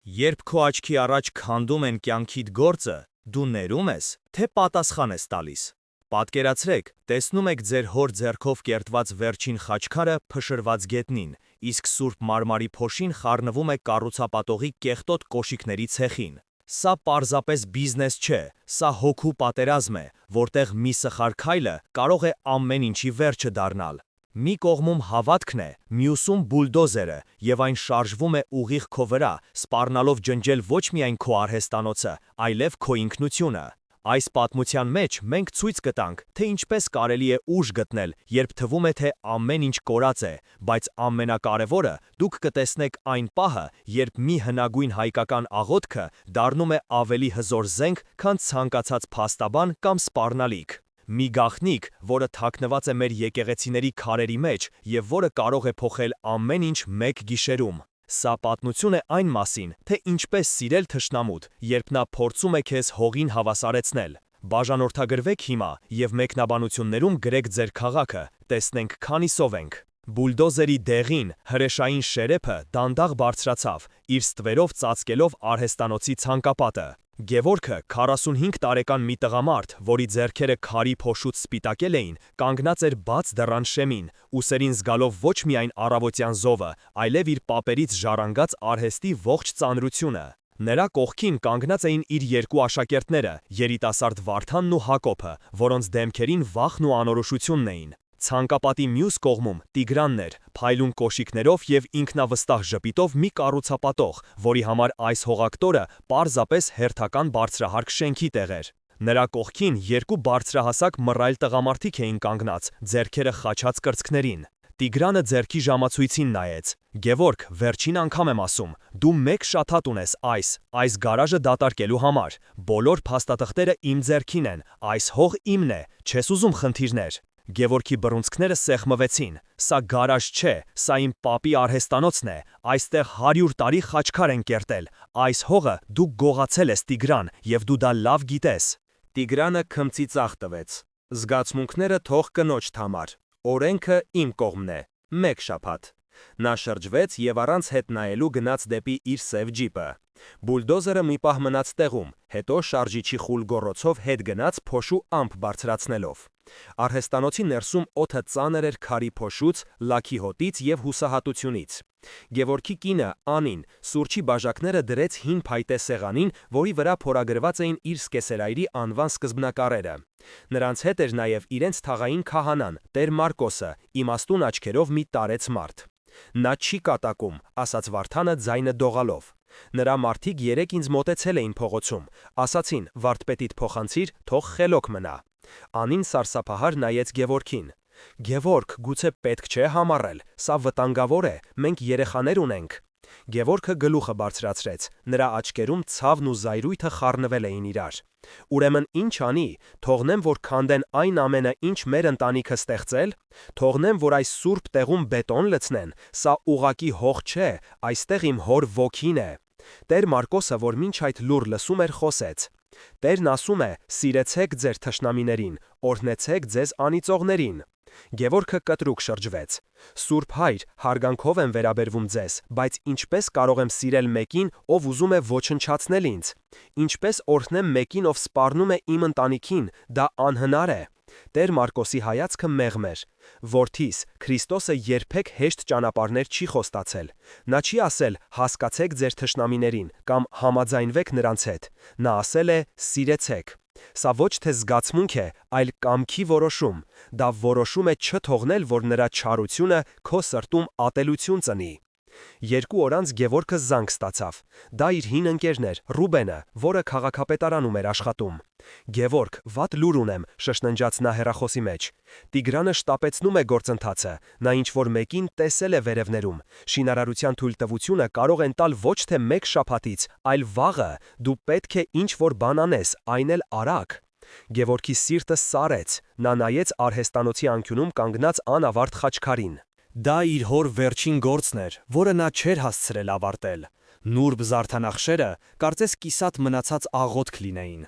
Երբ քո աչքի առաջ քանդում են կյանքիդ գործը, դու ներում ես, թե պատասխան ես տալիս։ Պատկերացրեք, տեսնում եք ձեր հոր ձեռքով կերտված վերջին խաչքարը փշրված գետնին, իսկ Սուրբ Մարմարի փոշին խառնվում է կառուցապատողի կեղտոտ կոշիկների ցեխին։ Սա պարզապես բիզնես չէ, սա հոգու պատերազմ է, որտեղ մի սխալ քայլը կարող է ամեն ինչի վերջը դառնալ։ Մի կողմում հավատքն է, մյուսում բուլդոզերը, և այն շարժվում է ուղիղ քո վրա, սպառնալով ջնջել ոչ միայն քո արհեստանոցը, այլև քո ինքնությունը։ Այս պատմության մեջ մենք ցույց կտանք, թե ինչպես կարելի է ուժ գտնել, երբ թվում է, թե ամեն ինչ կորած է, բայց ամենակարևորը դուք կտեսնեք այն պահը, երբ մի հնագույն հայկական աղոթքը դառնում է ավելի հզոր զենք, քան ցանկացած փաստաբան կամ սպառնալիք։ Մի գաղտնիք, որը թաքնված է մեր եկեղեցիների քարերի մեջ և որը կարող է փոխել ամեն ինչ մեկ գիշերում։ Սա պատմություն է այն մասին, թե ինչպես սիրել թշնամուդ, երբ նա փորձում է քեզ հողին հավասարեցնել։ Բաժանորդագրվեք հիմա և մեկնաբանություններում գրեք ձեր քաղաքը, տեսնենք քանիսով ենք։ Բուլդոզերի դեղին, հրեշային շերեփը դանդաղ բարձրացավ, իր ստվերով ծածկելով արհեստանոցի ցանկապատը։ Գևորգը 45 տարեկան մի տղամարդ, որի ձեռքերը քարի փոշուց սպիտակել էին, կանգնած էր բաց դռան շեմին, ուսերին զգալով ոչ միայն առավոտյան զովը, այլև իր պապերից ժառանգած արհեստի ողջ ծանրությունը։ Նրա կողքին կանգնած էին իր երկու աշակերտները՝ երիտասարդ Վարդանն ու Հակոբը, որոնց դեմքերին վախն ու անորոշությունն էին։ Ցանկապատի մյուս կողմում Տիգրանն էր, փայլուն կոշիկներով և ինքնավստահ ժպիտով մի կառուցապատող, որի համար այս հողակտորը պարզապես հերթական բարձրահարկ շենքի տեղ էր։ Նրա կողքին երկու բարձրահասակ մռայլ տղամարդիկ էին կանգնած, ձեռքերը խաչած կրծքներին։ Տիգրանը ձեռքի ժամացույցին նայեց։ Գևորգ, վերջին անգամ եմ ասում, դու մեկ շաթաթ ունես այս գարաժը դատարկելու համար։ Բոլոր փաստաթղթերը իմ ձեռքին են, այս հող իմն է, չես ուզում խնդիրներ։ Գևորգի բռունցքները սեղմվեցին։ Սա գարաժ չէ, սա իմ պապի արհեստանոցն է, այստեղ 100 տարի խաչքար են կերտել, այս հողը դու գողացել ես, Տիգրան, և դու դա լավ գիտես։ Տիգրանը քմծի ծախ տվեց։ Զգացմունքները թող կնոջ համար, օրենքը իմ կողմն է, մեկ շաբաթ։ Նա շրջվեց և առանց հետ նայելու գնաց դեպի իր սև ջիպը։ Բուլդոզերը մի պահ մնաց տեղում, հետո շարժիչի խուլ գոռոցով հետ գնաց փոշու ամպ բարձրացնելով։ Արհեստանոցի ներսում օդը ծանր էր քարի փոշուց, լաքի հոտից և հուսահատությունից։ Գևորգի կինը Անին սուրճի բաժակները դրեց հին փայտե սեղանին, որի վրա փորագրված էին իր սկեսերայրի անվան սկզբնակառերը։ Նրանց հետ էր նաև իրենց թաղային քահանան, տեր Մարկոսը, իմաստուն աչքերով մի տարեց մարդ։ Նա չի կատակում, ասաց Վարդանը ձայնը դողալով։ Նրա մարդիկ երեկ ինձ մոտեցել էին փողոցում, ասացին՝ վարդպետիդ փոխանցիր, թող խելոք մնա։ Անին սարսափահար նայեց Գևորգին։ Գևորգ, գուցե պետք չէ համառել, սա վտանգավոր է, մենք երեխաներ ունենք։ Գևորգը գլուխը բարձրացրեց, նրա աչքերում ցավն ու զայրույթը խառնվել էին իրար։ Ուրեմն ինչ անի, թողնեմ, որ քանդեն այն ամենը, ինչ մեր ընտանիքը ստեղծել, թողնեմ, որ այս սուրբ տեղում բետոն լցնեն, սա ուղղակի հող չէ, այստեղ իմ հոր ոգին է։ Տեր Մարկոսը, որ մինչ այդ լուռ լսում էր, խոսեց. Տերն ասում է. «Սիրեցեք ձեր թշնամիներին, օրհնեցեք ձեզ անիծողներին»։ Գևորգը կտրուկ շրջվեց։ Սուրբ Հայր, հարգանքով եմ վերաբերվում ձեզ, բայց ինչպես կարող եմ սիրել մեկին, ով ուզում է ոչնչացնել ինձ։ Ինչպես օրհնեմ մեկին, ով սպառնում է իմ ընտանիքին, դա անհնար է։ Տեր Մարկոսի հայացքը մեղմ էր։ Որդիս, Քրիստոսը երբեք հեշտ ճանապարհներ չի խոստացել։ Նա չի ասել հասկացեք ձեր թշնամիներին կամ համաձայնվեք նրանց հետ։ Նա ասել է սիրեցեք։ Սա ոչ թե զգացմունք է, այլ կամքի որոշում։ Դա որոշում է չթողնել, որ նրա չարությունը քո սրտում ատելություն ծնի։ 2 օր անց Գևորգը զանգ ստացավ։ Դա իր հին ընկերն էր, Ռուբենը, որը քաղաքապետարանում էր աշխատում։ Գևորգ, վատ լուր ունեմ, շշնջաց նա հեռախոսի մեջ։ Տիգրանը շտապեցնում է գործընթացը, նա ինչ-որ մեկին տեսել է վերևներում։ Շինարարության թույլտվությունը կարող են տալ ոչ թե մեկ շաբաթից, այլ վաղը, դու պետք է ինչ-որ բան անես, այն էլ արագ։ Գևորգի սիրտը սարեց, նա նայեց արհեստանոցի անկյունում կանգնած անավարտ խաչքարին։ Դա իր հոր վերջին գործն էր, որը նա չէր հասցրել ավարտել։ Նուրբ զարդանախշերը կարծես կիսատ մնացած աղոթք լինեին։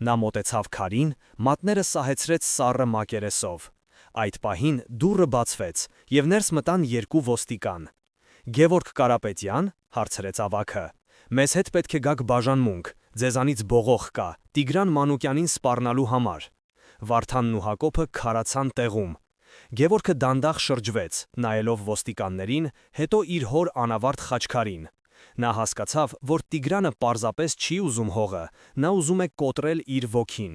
Նա մոտեցավ քարին, մատները սահեցրեց սառը մակերեսով։ Այդ պահին դուռը բացվեց, և ներս մտան 2 ոստիկան։ Գևորգ Կարապետյան, հարցրեց ավագը։ Մեզ հետ պետք է գաք բաժանմունք, ձեզանից բողոք կա, Տիգրան Մանուկյանին սպառնալու համար։ Վարդանն ու Հակոբը քարացան տեղում։ Գևորգը դանդաղ շրջվեց, նայելով ոստիկաններին, հետո իր հոր անավարտ խաչքարին։ Նա հասկացավ, որ Տիգրանը պարզապես չի ուզում հողը, նա ուզում է կոտրել իր ոգին։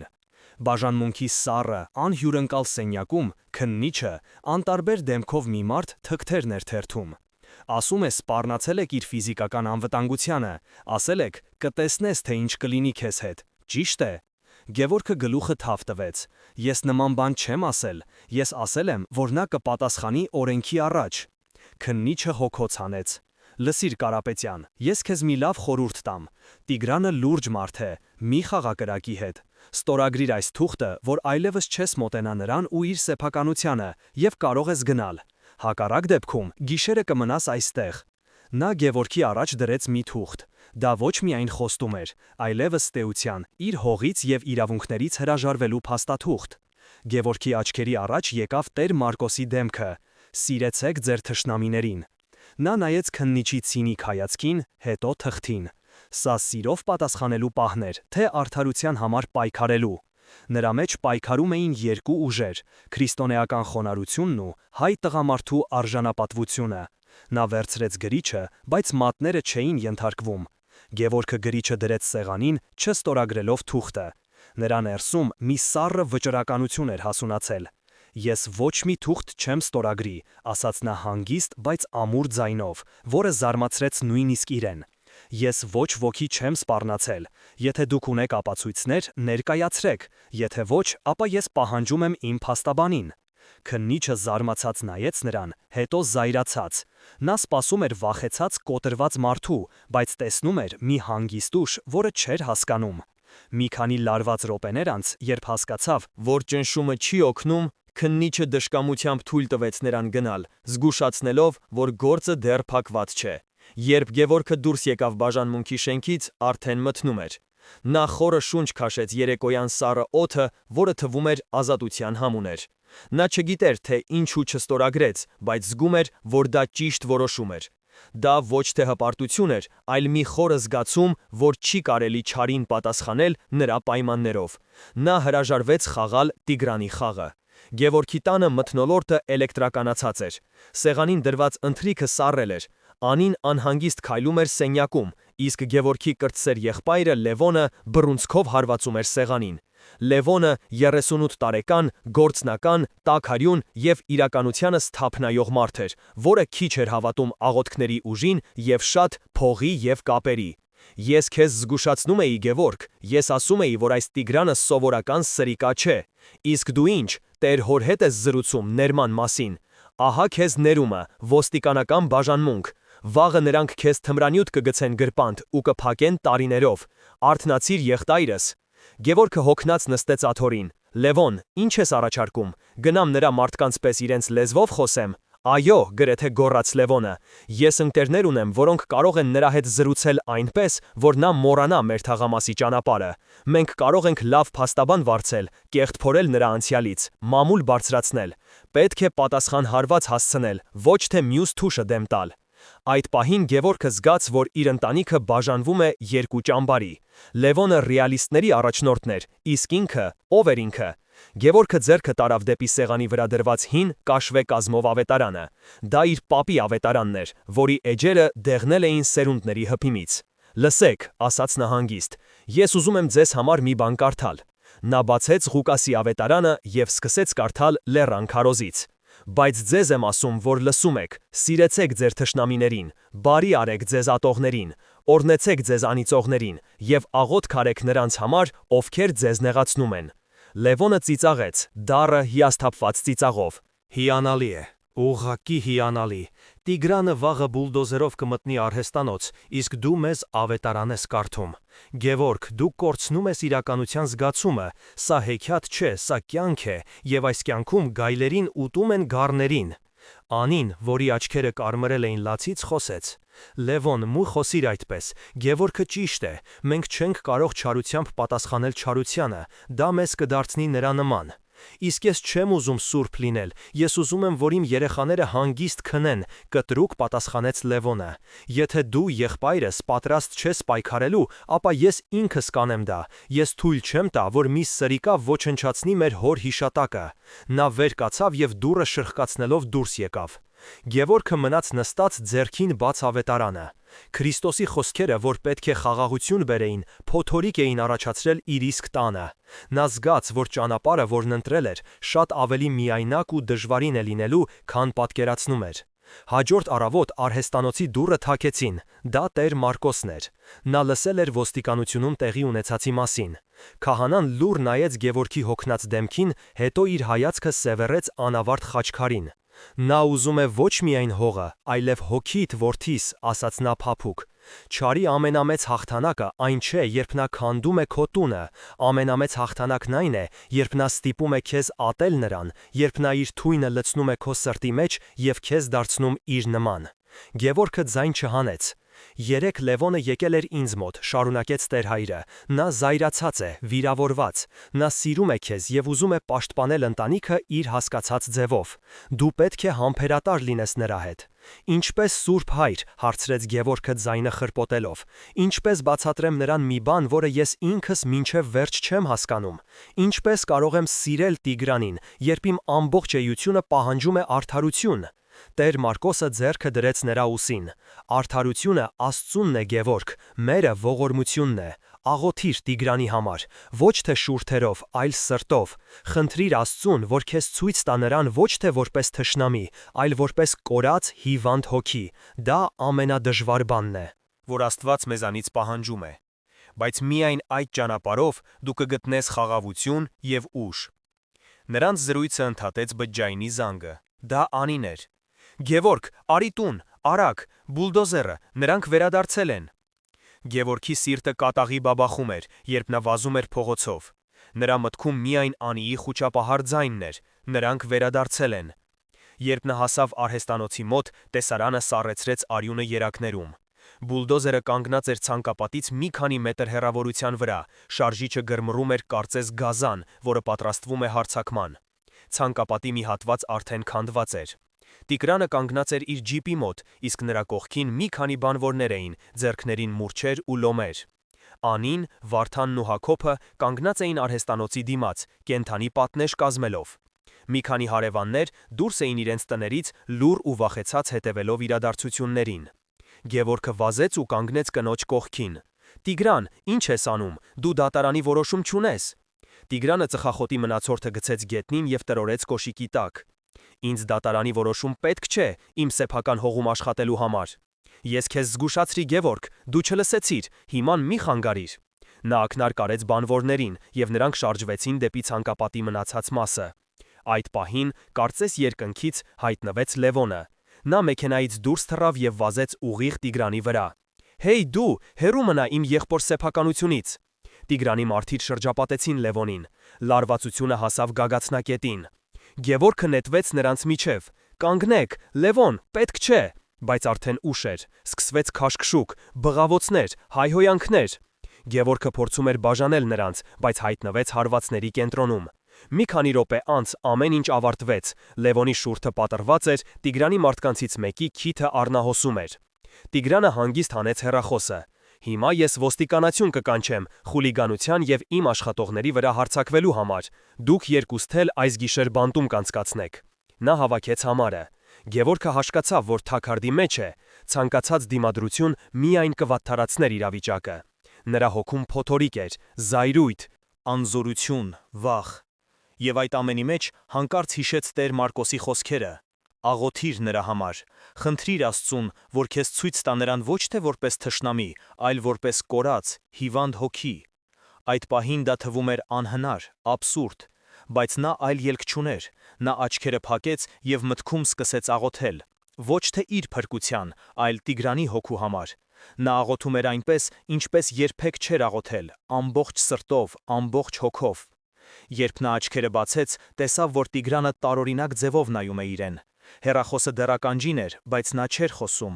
Բաժանմունքի սառը, անհյուրընկալ սենյակում քննիչը անտարբեր դեմքով մի մարդ թղթերն էր թերթում։ Ասում է սպառնացել եք իր ֆիզիկական անվտանգությանը, ասել եք կտեսնես, թե ինչ կլինի քեզ հետ, ճիշտ է։ Գևորգը գլուխը թավ տվեց։ Ես նման բան չեմ ասել, ես ասել եմ, որ նա կպատասխանի օրենքի առաջ։ Քննիչը հոգոց հանեց։ Լսիր Կարապետյան, ես քեզ մի լավ խորհուրդ տամ։ Տիգրանը լուրջ մարդ է, մի խաղակրակի հետ։ Ստորագրիր այս թուղթը, որ այլևս չես մոտենա նրան ու իր սեփականությանը եւ կարող ես գնալ։ Հակառակ դեպքում գիշերը կմնաս այստեղ։ Նա Գևորգի առաջ դրեց մի թուղթ։ Դա ոչ միայն խոստում էր, այլևս ստեյության, իր հողից եւ իրավունքներից հրաժարվելու փաստաթուղթ։ Գևորգի աչքերի առաջ եկավ Տեր Մարկոսի դեմքը. «Սիրեցեք ձեր թշնամիներին»։ Նա նայեց քննիչի ցինիկ հայացքին, հետո թղթին։ Սա սիրով պատասխանելու պահն էր, թե արդարության համար պայքարելու։ Նրա մեջ պայքարում էին երկու ուժեր՝ քրիստոնեական խոնարհությունն ու հայ տղամարդու արժանապատվությունը։ Նա վերցրեց գրիչը, բայց մատները չէին ենթարկվում։ Գևորգը գրիչը դրեց սեղանին, չստորագրելով թուղթը։ Նրա ներսում մի սառը վճռականություն էր հասունացել։ Ես ոչ մի թուղթ չեմ ստորագրի, ասաց նա հանգիստ, բայց ամուր ձայնով, որը զարմացրեց նույնիսկ իրեն։ Ես ոչ ոքի չեմ սպառնացել։ Եթե դուք ունեք ապացույցներ, ներկայացրեք, եթե ոչ, ապա ես պահանջում եմ իմ փաստաբանին։ Քննիչը զարմացած նայեց նրան, հետո զայրացած։ Նա սպասում էր վախեցած կոտրված մարդու, բայց տեսնում էր մի հանգիստ ուժ, որը չէր հասկանում։ Մի քանի լարված րոպեներ անց, երբ հասկացավ, որ ճնշումը չի օգնում, քննիչը դժկամությամբ թույլ տվեց նրան գնալ, զգուշացնելով, որ գործը դեռ փակված չէ։ Երբ Գևորգը դուրս եկավ բաժանմունքի շենքից, արդեն մթնում էր։ Նա խորը շունչ քաշեց երեկոյան սառը օդը, որը թվում էր ազատության համուն էր։ Նա չգիտեր, թե ինչու չստորագրեց, բայց զգում էր, որ դա ճիշտ որոշում էր։ Դա ոչ թե հպարտություն էր, այլ մի խորը զգացում, որ չի կարելի չարին պատասխանել նրա պայմաններով։ Նա հրաժարվեց խաղալ Տիգրանի խաղը։ Գևորգի տանը մթնոլորտը էլեկտրականացած էր։ Սեղանին դրված ընթրիքը սառել էր։ Անին անհանգիստ քայլում էր սենյակում, իսկ Գևորգի կրտսեր եղբայրը Լևոնը բռունցքով հարվածում էր սեղանին։ Լևոնը 38 տարեկան, գործնական, տաքարյուն եւ իրականությանը սթափ նայող մարդ էր, որը քիչ էր հավատում աղոթքների ուժին եւ շատ փողի եւ կապերի։ Ես քեզ զգուշացնում էի, Գևորգ, ես ասում էի, որ այս Տիգրանը սովորական սրիկա չէ։ Իսկ դու ինչ, Տեր հոր հետ ես զրուցում ներման մասին։ Ահա քեզ ներումը, ոստիկանական բաժանմունք։ Վաղը նրանք քեզ թմրանյութ կգցեն գրպանդ ու կփակեն տարիներով։ Արթնացիր եղբայրս։ Գևորգը հոգնած նստեց աթոռին։ Լևոն, ինչ ես առաջարկում։ Գնամ նրա մարդկանց պես իրենց լեզվով խոսեմ։ Այո, գրեթե գոռաց Լևոնը։ Ես ընկերներ ունեմ, որոնք կարող են նրա հետ զրուցել այնպես, որ նա մոռանա մեր թաղամասի ճանապարհը։ Մենք կարող ենք լավ փաստաբան վարձել, կեղտ փորել նրա անցյալից, մամուլ բարձրացնել։ Պետք է պատասխան հարված հասցնել, ոչ թե մյուս թուշը դեմ տալ։ Այդ պահին Գևորգը զգաց, որ իր ընտանիքը բաժանվում է երկու ճամբարի։ Լևոնը ռեալիստների առաջնորդն էր, իսկ ինքը ով էր ինքը։ Գևորգը ձեռքը տարավ դեպի սեղանի վրա դրված հին կաշվե կազմով ավետարանը։ Դա իր պապի ավետարանն էր, որի էջերը դեղնել էին սերունդների հպիմից։ Լսեք, ասաց նա հանգիստ, ես ուզում եմ ձեզ համար մի բան կարդալ։ Նա բացեց Ղուկասի ավետարանը եւ սկսեց կարդալ Լեռան քարոզից։ Բայց ձեզ եմ ասում, որ լսում եք, սիրեցեք ձեր թշնամիներին, բարի արեք ձեզ ատողներին, օրհնեցեք ձեզ անիծողներին եւ աղոթք արեք նրանց համար, ովքեր ձեզ նեղացնում են։ Լևոնը ծիծաղեց, դառը հիասթափված ծիծաղով։ Հիանալի է, ուղղակի հիանալի։ Տիգրանը վաղը բուլդոզերով կմտնի արհեստանոց, իսկ դու մեզ ավետարան ես կարդում։ Գևորգ, դու կորցնում ես իրականության զգացումը, սա հեքիաթ չէ, սա կյանք է, եւ այս կյանքում գայլերին ուտում են գառներին։ Անին, որի աչքերը կարմրել էին լացից, խոսեց. Լևոն, մու խոսիր այդպես, Գևորգը ճիշտ է, մենք չենք կարող չարությամբ պատասխանել չարությանը, դա մեզ կդարձնի նրա նման։ Իսկ ես չեմ ուզում սուրբ լինել, ես ուզում եմ, որ իմ երեխաները հանգիստ քնեն, կտրուկ պատասխանեց Լևոնը։ Եթե դու եղբայրս պատրաստ չես պայքարելու, ապա ես ինքս կանեմ դա։ Ես թույլ չեմ տա, որ մի սրիկա ոչնչացնի մեր հոր հիշատակը։ Նա վեր կացավ եւ դուռը շրխկացնելով դուրս եկավ։ Գևորգը մնաց նստած ձեռքին բաց ավետարանը։ Քրիստոսի խոսքերը, որ պետք է խաղաղություն բերեին, փոթորիկ էին առաջացրել իր իսկ տանը։ Նա զգաց, որ ճանապարհը, որն ընտրել էր, շատ ավելի միայնակ ու դժվարին է լինելու, քան պատկերացնում էր։ Հաջորդ առավոտ արհեստանոցի դուռը թակեցին, դա տեր Մարկոսն էր։ Նա լսել էր ոստիկանությունում տեղի ունեցածի մասին։ Քահանան լուռ նայեց Գևորգի հոգնած դեմքին, հետո իր հայացքը սևեռեց անավարտ խաչքարին։ Նա ուզում է ոչ միայն հողը, այլև հոգիդ, որդիս, ասաց նա փափուկ։ Չարի ամենամեծ հաղթանակը այն չէ, երբ նա քանդում է քո տունը, ամենամեծ հաղթանակն այն է, երբ նա ստիպում է քեզ ատել նրան, երբ նա իր թույնը լցնում է քո սրտի մեջ և քեզ դարձնում իր նման։ Գևորգը ձայն չհանեց։ Երեկ Լևոնը եկել էր ինձ մոտ, շարունակեց տերհայրը, նա զայրացած է, վիրավորված, նա սիրում է քեզ և ուզում է պաշտպանել ընտանիքը իր հասկացած ձևով։ Դու պետք է համբերատար լինես նրա հետ։ Ինչպես սուրբ հայր, հարցրեց Գևորգը ձայնը խրպոտելով, ինչպես բացատրեմ նրան մի բան, որը ես ինքս մինչև վերջ չեմ հասկանում։ Ինչպես կարող եմ սիրել Տիգրանին, երբ իմ ամբողջ էությունը պահանջում է արդարություն։ Տեր Մարկոսը ձեռքը դրեց նրա ուսին։ Արդարությունը Աստծունն է, Գևորգ, մերը ողորմությունն է։ Աղոթիր Տիգրանի համար, ոչ թե շուրթերով, այլ սրտով։ Խնդրիր Աստծուն, որ քեզ ցույց տա նրան ոչ թե որպես թշնամի, այլ որպես կորած հիվանդ հոգի։ Դա ամենադժվար բանն է, որ Աստված մեզանից պահանջում է։ Բայց միայն այդ ճանապարհով դու կգտնես խաղաղություն և ուժ։ Նրանց զրույցը ընդհատեց բջջայինի զանգը։ Դա Անին էր։ Գևորգ, արի տուն, արագ, բուլդոզերը, նրանք վերադարձել են։ Գևորգի սիրտը կատաղի բաբախում էր, երբ նա վազում էր փողոցով։ Նրա մտքում միայն Անիի խուճապահար ձայնն էր, նրանք վերադարձել են։ Երբ նա հասավ արհեստանոցի մոտ, տեսարանը սառեցրեց արյունը երակներում։ Բուլդոզերը կանգնած էր ցանկապատից մի քանի մետր հեռավորության վրա, շարժիչը գրմռում էր կարծես գազան, որը պատրաստվում է հարձակման։ Ցանկապատի մի հատված արդեն քանդված էր։ Տիգրանը կանգնած էր իր ջիպի մոտ, իսկ նրա կողքին մի քանի բանվորներ էին, ձեռքներին մուրճեր ու լոմեր։ Անին, Վարդանն ու Հակոբը կանգնած էին արհեստանոցի դիմաց, կենդանի պատնեշ կազմելով։ Մի քանի հարևաններ դուրս էին իրենց տներից, լուռ ու վախեցած հետևելով իրադարձություններին։ Գևորգը վազեց ու կանգնեց կնոջ կողքին։ Տիգրան, ինչ ես անում, դու դատարանի որոշում չունես։ Տիգրանը ծխախոտի մնացորդը գցեց գետնին և տրորեց կոշիկի տակ։ Ինձ դատարանի որոշում պետք չէ իմ սեփական հողում աշխատելու համար։ Ես քեզ զգուշացրի, Գևորգ, դու չլսեցիր, հիմա մի խանգարիր։ Նա ակնարկ արեց բանվորներին, և նրանք շարժվեցին դեպի ցանկապատի մնացած մասը։ Այդ պահին, կարծես երկնքից, հայտնվեց Լևոնը։ Նա մեքենայից դուրս թռավ և վազեց ուղիղ Տիգրանի վրա։ Հեյ դու, հեռու մնա իմ եղբոր սեփականությունից։ Տիգրանի մարդիկ շրջապատեցին Լևոնին։ Լարվածությունը հասավ գագաթնակետին։ Գևորգը նետվեց նրանց միջև։ Կանգնեք, Լևոն, պետք չէ, բայց արդեն ուշ էր։ Սկսվեց քաշքշուկ, բղավոցներ, հայհոյանքներ։ Գևորգը փորձում էր բաժանել նրանց, բայց հայտնվեց հարվածների կենտրոնում։ Մի քանի րոպե անց ամեն ինչ ավարտվեց։ Լևոնի շուրթը պատռված էր, Տիգրանի մարդկանցից մեկի քիթը առնահոսում էր։ Տիգրանը հանգիստ հանեց հեռախոսը։ Հիմա ես ոստիկանություն կկանչեմ խուլիգանության և իմ աշխատողների վրա հարձակվելու համար։ Դուք երկուստ էլ այս գիշեր բանտում կանցկացնեք։ Նա հավաքեց համարը։ Գևորգը հասկացավ, որ թաքարդի մեջ է։ Ցանկացած դիմադրություն միայն կվատթարացներ իրավիճակը։ Նրա հոգում փոթորիկ էր, զայրույթ, անզորություն, վախ։ Եվ այդ ամենի մեջ հանկարծ հիշեց տեր Մարկոսի խոսքերը։ Աղոթիր նրա համար, խնդրիր Աստծուն, որ քեզ ցույց տա նրան ոչ թե որպես թշնամի, այլ որպես կորած, հիվանդ հոգի։ Այդ պահին դա թվում էր անհնար, աբսուրդ, բայց նա այլ ելք չուներ։ Նա աչքերը փակեց և մտքում սկսեց աղոթել։ Ոչ թե իր փրկության, այլ Տիգրանի հոգու համար։ Նա աղոթում էր այնպես, ինչպես երբեք չէր աղոթել, ամբողջ սրտով, ամբողջ հոգով։ Երբ նա աչքերը բացեց, տեսավ, որ Տիգրանը տարօրինակ ձևով նայում է իրեն։ Հեռախոսը դեռ ականջին էր, բայց նա չէր խոսում։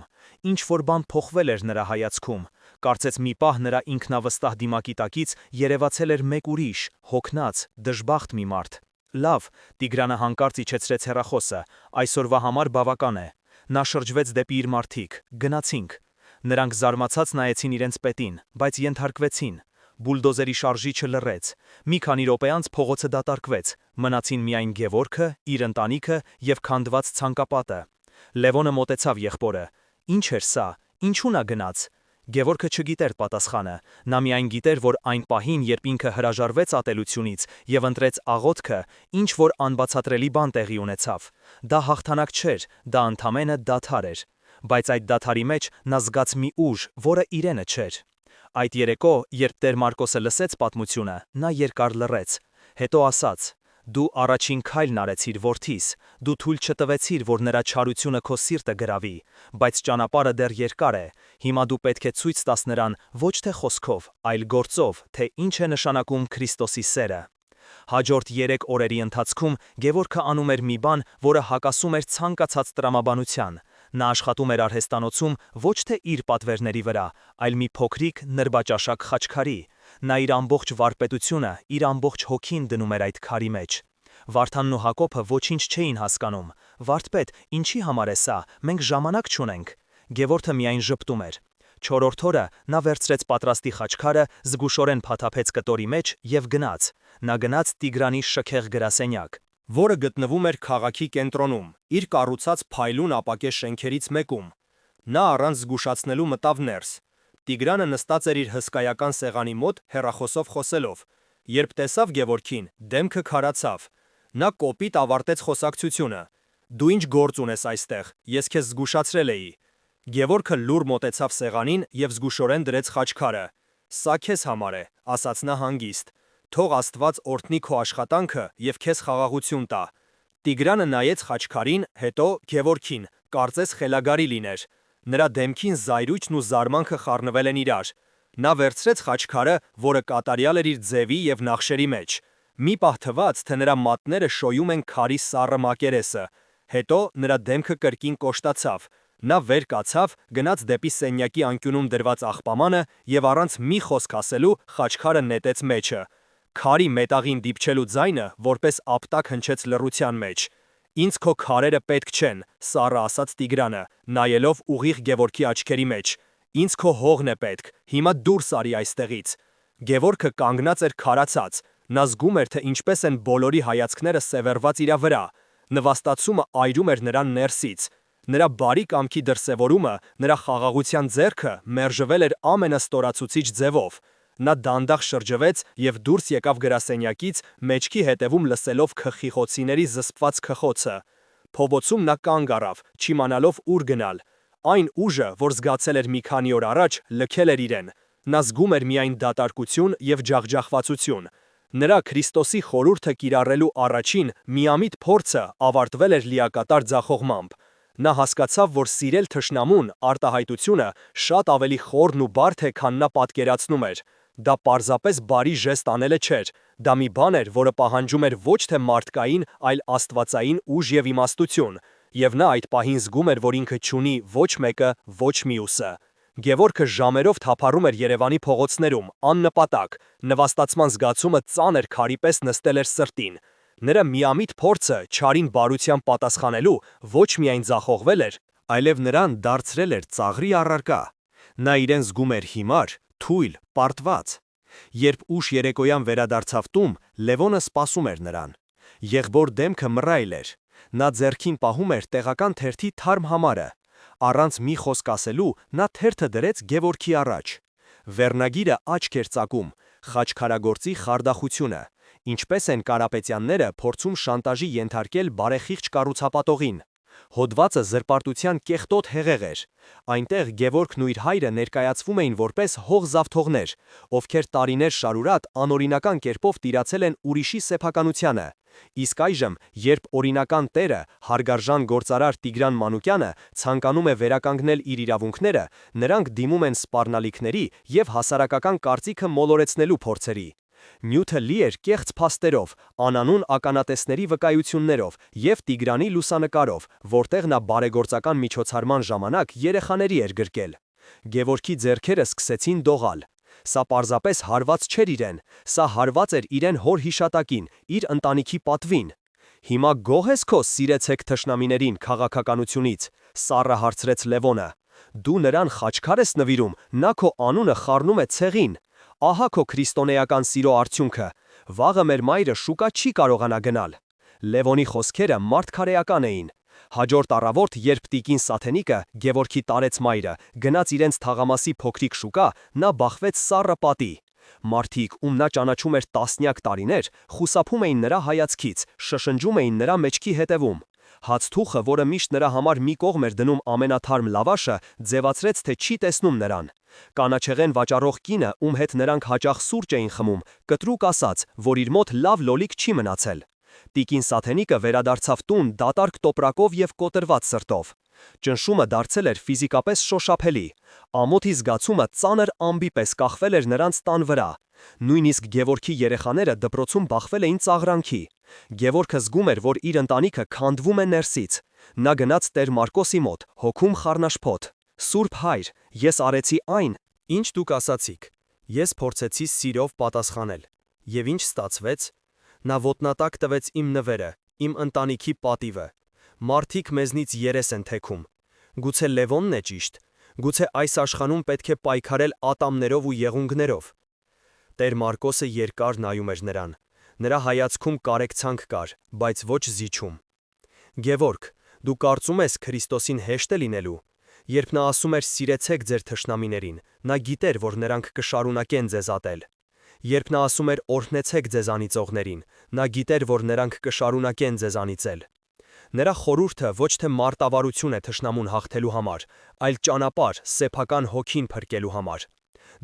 Ինչ-որ բան փոխվել էր նրա հայացքում։ Կարծես մի պահ նրա ինքնավստահ դիմակի տակից երևացել էր մեկ ուրիշ, հոգնած, դժբախտ մի մարդ։ Լավ, Տիգրանը հանկարծ իջեցրեց հեռախոսը, այսօրվա համար բավական է։ Նա շրջվեց դեպի իր մարդիկ, գնացինք։ Նրանք զարմացած նայեցին իրենց պետին, բայց ենթարկվեցին։ Բուլդոզերի շարժիչը լռեց։ Մի քանի րոպե անց փողոցը դատարկվեց, մնացին միայն Գևորգը, իր ընտանիքը և քանդված ցանկապատը։ Լևոնը մոտեցավ եղբորը։ Ինչ էր սա, ինչու նա գնաց։ Գևորգը չգիտեր պատասխանը, նա միայն գիտեր, որ այն պահին, երբ ինքը հրաժարվեց ատելությունից և ընտրեց աղոթքը, ինչ-որ անբացատրելի բան տեղի ունեցավ։ Դա հաղթանակ չէր, դա ընդամենը դադար էր։ Բայց այդ դադարի մեջ նա զգաց մի ուժ, որը իրենը չէր։ Այդ երեկո, երբ Տեր Մարկոսը լսեց պատմությունը, նա երկար լռեց։ Հետո ասաց. «Դու առաջին քայլն արեցիր որդիս, դու թույլ չտվեցիր, որ նրա չարությունը քո սիրտը գրավի, բայց ճանապարհը դեռ երկար է, հիմա դու պետք է ցույց տաս նրան ոչ թե խոսքով, այլ գործով, թե ինչ է նշանակում Քրիստոսի սերը»։ Հաջորդ 3 օրերի ընթացքում Գևորգը անում էր մի բան, որը հակասում էր ցանկացած տրամաբանության։ Նա աշխատում էր արհեստանոցում ոչ թե իր պատվերների վրա, այլ մի փոքրիկ նրբաճաշակ խաչքարի։ Նա իր ամբողջ վարպետությունը, իր ամբողջ հոգին դնում էր այդ քարի մեջ։ Վարդանն ու Հակոբը ոչինչ չէին հասկանում։ Վարդպետ, ինչի համար է սա, մենք ժամանակ չունենք։ Գևորգը միայն ժպտում էր։ 4-րդ օրը նա վերցրեց պատրաստի խաչքարը, զգուշորեն փաթաթեց կտորի մեջ և գնաց։ Նա գնաց Տիգրանի շքեղ գրասենյակ, որը գտնվում էր քաղաքի կենտրոնում, իր կառուցած փայլուն ապակե շենքերից մեկում։ Նա առանց զգուշացնելու մտավ ներս։ Տիգրանը նստած էր իր հսկայական սեղանի մոտ հեռախոսով խոսելով։ Երբ տեսավ Գևորգին, դեմքը քարացավ։ Նա կոպիտ ավարտեց խոսակցությունը։ «Դու ինչ գործ ունես այստեղ, ես քեզ զգուշացրել էի»։ Գևորգը լուռ մոտեցավ սեղանին և զգուշորեն դրեց խաչքարը։ «Սա քեզ համար է», ասաց նա հանգիստ։ «Թող Աստված օրհնի քո աշխատանքը և քեզ խաղաղություն տա»։ Տիգրանը նայեց խաչքարին, հետո Գևորգին, կարծես խելագարի լիներ։ Նրա դեմքին զայրույթն ու զարմանքը խառնվել են իրար։ Նա վերցրեց խաչքարը, որը կատարյալ էր իր ձևի և նախշերի մեջ։ Մի պահ թվաց, թե նրա մատները շոյում են քարի սառը մակերեսը։ Հետո նրա դեմքը կրկին կոշտացավ։ Նա վեր կացավ, գնաց դեպի սենյակի անկյունում դրված աղբամանը և առանց մի խոսք ասելու խաչքարը նետեց մեջը։ Քարի մետաղին դիպչելու ձայնը որպես ապտակ հնչեց լռության մեջ։ «Ինձ քո քարերը պետք չեն», սառը ասաց Տիգրանը, նայելով ուղիղ Գևորգի աչքերի մեջ։ «Ինձ քո հողն է պետք, հիմա դուրս արի այստեղից»։ Գևորգը կանգնած էր քարացած։ Նա զգում էր, թե ինչպես են բոլորի հայացքները սևեռված իրա վրա։ Նվաստացումը այրում էր նրան ներսից։ Նրա բարի կամքի դրսևորումը, նրա խաղաղության ձեռքը մերժվել էր ամենաստորացուցիչ ձևով։ Նա դանդաղ շրջվեց և դուրս եկավ գրասենյակից, մեջքի հետևում լսելով քխիխոցիների զսպված քխոցը։ Փողոցում նա կանգ առավ, չիմանալով ուր գնալ։ Այն ուժը, որ զգացել էր մի քանի օր առաջ, լքել էր իրեն։ Նա զգում էր միայն դատարկություն և ջախջախվածություն։ Նրա Քրիստոսի խորհուրդը կիրառելու առաջին միամիտ փորձը ավարտվել էր լիակատար ձախողմամբ։ Նա հասկացավ, որ սիրել թշնամուն, արտահայտությունը, շատ ավելի խորն ու բարդ է, քան նա պատկերացնում էր։ Դա պարզապես բարի ժեստ անելը չէր։ Դա մի բան էր, որը պահանջում էր ոչ թե մարդկային, այլ աստվածային ուժ և իմաստություն։ Եվ նա այդ պահին զգում էր, որ ինքը չունի ոչ մեկը, ոչ մյուսը։ Գևորգը ժամերով թափառում էր Երևանի փողոցներում, աննպատակ։ Նվաստացման զգացումը ծանր քարի պես նստել էր սրտին։ Նրա միամիտ փորձը չարին բարությամբ պատասխանելու ոչ միայն ձախողվել էր, այլև նրան դարձրել էր ծաղրի առարկա։ Նա իրեն զգում էր հիմար, թույլ, պարտված։ Երբ ուշ երեկոյան վերադարձավ տուն, Լևոնը սպասում էր նրան։ Եղբոր դեմքը մռայլ էր։ Նա ձեռքին պահում էր տեղական թերթի թարմ համարը։ Առանց մի խոսք ասելու նա թերթը դրեց Գևորգի առաջ։ Վերնագիրը աչք էր ծակում, խաչքարագործի խարդախությունը։ Ինչպես են Կարապետյանները փորձում շանտաժի ենթարկել բարեխիղճ կառուցապատողին։ Հոդվածը զրպարտության կեղտոտ հեղեղ էր։ Այնտեղ Գևորգն ու իր հայրը ներկայացվում էին որպես հող-զավթողներ, ովքեր տարիներ շարունակ անօրինական կերպով տիրացել են ուրիշի սեփականությանը։ Իսկ այժմ, երբ օրինական տերը, հարգարժան գործարար Տիգրան Մանուկյանը ցանկանում է վերականգնել իր իրավունքները, նրանք դիմում են սպառնալիքների և հասարակական կարծիքը մոլորեցնելու փորձերի։ Նյութը լի էր կեղծ փաստերով, անանուն ականատեսների վկայություններով և Տիգրանի լուսանկարով, որտեղ նա բարեգործական միջոցառման ժամանակ երեխաների էր գրկել։ Գևորգի ձեռքերը սկսեցին դողալ։ Սա պարզապես հարված չէր իրեն, սա հարված էր իրեն հոր հիշատակին, իր ընտանիքի պատվին։ Հիմա գոհ ես քո սիրեցեք թշնամիներին քաղաքականությունից, սառը հարցրեց Լևոնը։ Դու նրան խաչքար ես նվիրում, նա քո անունը խառնում է ցեղին։ Ահա քո քրիստոնեական սիրո արդյունքը։ Վաղը մեր մայրը շուկա չի կարողանա գնալ։ Լևոնի խոսքերը մարդքարեական էին։ Հաջորդ առավոտ, երբ տիկին Սաթենիկը, Գևորգի տարեց մայրը, գնաց իրենց թաղամասի փոքրիկ շուկա, նա բախվեց սառը պատի։ Մարդիկ, ում նա ճանաչում էր տասնյակ տարիներ, խուսափում էին նրա հայացքից, շշնջում էին նրա մեջքի հետևում։ Հացթուխը, որը միշտ նրա համար մի կողմ էր դնում ամենաթարմ լավաշը, ձևացրեց, թե չի տեսնում նրան։ Կանաչեղեն վաճառող կինը, ում հետ նրանք հաճախ սուրճ էին խմում, կտրուկ ասաց, որ իր մոտ լավ լոլիկ չի մնացել։ Տիկին Սաթենիկը վերադարձավ տուն դատարկ տոպրակով և կոտրված սրտով։ Ճնշումը դարձել էր ֆիզիկապես շոշափելի։ Ամոթի զգացումը ծանր ամբի պես կախվել էր նրանց տան վրա։ Նույնիսկ Գևորգի երեխաները դպրոցում բախվել էին ծաղրանքի։ Գևորգը զգում էր, որ իր ընտանիքը քանդվում է ներսից։ Նա գնաց Տեր Մարկոսի մոտ, հոգում խառնաշփոթ։ Սուրբ Հայր, ես արեցի այն, ինչ դուք ասացիք։ Ես փորձեցի սիրով պատասխանել։ Եվ ինչ ստացվեց։ Նա ոտնատակ տվեց իմ նվերը, իմ ընտանիքի պատիվը։ Մարդիկ մեզնից երես են թեքում։ Գուցե Լևոնն է ճիշտ։ Գուցե այս աշխանում պետք է պայքարել ատամներով ու եղունգներով։ Տեր Մարկոսը երկար նայում էր նրան։ Նրա հայացքում կարեկցանք կար, բայց ոչ զիջում։ Գևորգ, դու կարծում ես Քրիստոսին հեշտ է լինելու։ Երբ նա ասում էր սիրեցեք ձեր թշնամիներին, նա գիտեր, որ նրանք կշարունակեն ձեզ ատել։ Երբ նա ասում էր օրհնեցեք ձեզ անիծողներին, նա գիտեր, որ նրանք կշարունակեն ձեզ անիծել։ Նրա խորհուրդը ոչ թե մարտավարություն է թշնամուն հաղթելու համար, այլ ճանապարհ սեփական հոգին փրկելու համար։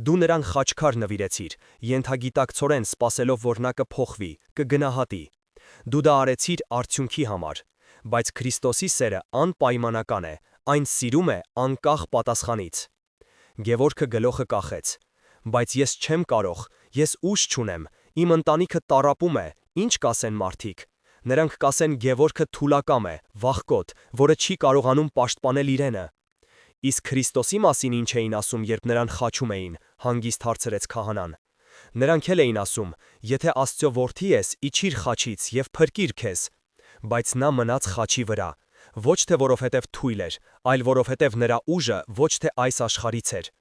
Դու նրան խաչքար նվիրեցիր, ենթագիտակցորեն սպասելով, որ նա կփոխվի, կգնահատի։ Դու դա արեցիր արդյունքի համար, բայց Քրիստոսի սերը անպայմանական է, այն սիրում է անկախ պատասխանից։ Գևորգը գլոխը կախեց։ Բայց ես չեմ կարող, ես ուժ չունեմ, իմ ընտանիքը տառապում է, ինչ կասեն մարդիկ։ Նրանք կասեն Գևորգը թուլակամ է, վախկոտ, որը չի կարողանում պաշտպանել իրենը։ Իսկ Քրիստոսի մասին ինչ էին ասում, երբ նրան խաչում էին, հանգիստ հարցրեց քահանան։ Նրանք էլ էին ասում, եթե Աստծո որդի ես, իջիր խաչից և փրկիր քեզ։ Բայց նա մնաց խաչի վրա, ոչ թե որովհետև թույլ էր, այլ որովհետև նրա ուժը ոչ թե այս աշխարհից էր։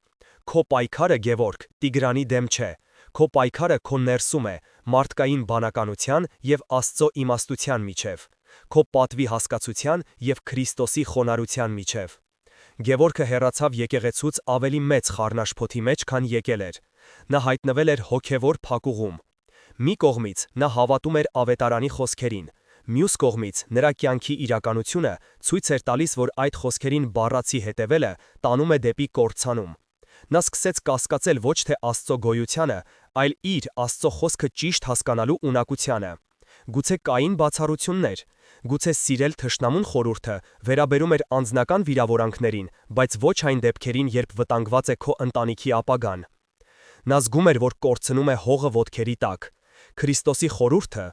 Քո պայքարը, Գևորգ, Տիգրանի դեմ չէ։ Քո պայքարը քո ներսում է, մարդկային բանականության և Աստծո իմաստության միջև, քո պատվի հասկացության և Քրիստոսի խոնարհության միջև։ Գևորգը հեռացավ եկեղեցուց ավելի մեծ խառնաշփոթի մեջ, քան եկել էր։ Նա հայտնվել էր հոգևոր փակուղում։ Մի կողմից նա հավատում էր ավետարանի խոսքերին, մյուս կողմից նրա կյանքի իրականությունը ցույց էր տալիս, որ այդ խոսքերին բառացի հետևելը տանում է դեպի կործանում։ Նա սկսեց կասկածել ոչ թե Աստծո գոյությանը, այլ իր Աստծո խոսքը ճիշտ հասկանալու ունակությանը։ Գուցե կային բացառություններ, գուցե սիրել թշնամուն խորհուրդը վերաբերում էր անձնական վիրավորանքներին, բայց ոչ այն դեպքերին, երբ վտանգված է քո ընտանիքի ապագան։ Նա զգում էր, որ կորցնում է հողը ոտքերի տակ։ Քրիստոսի խորհուրդը,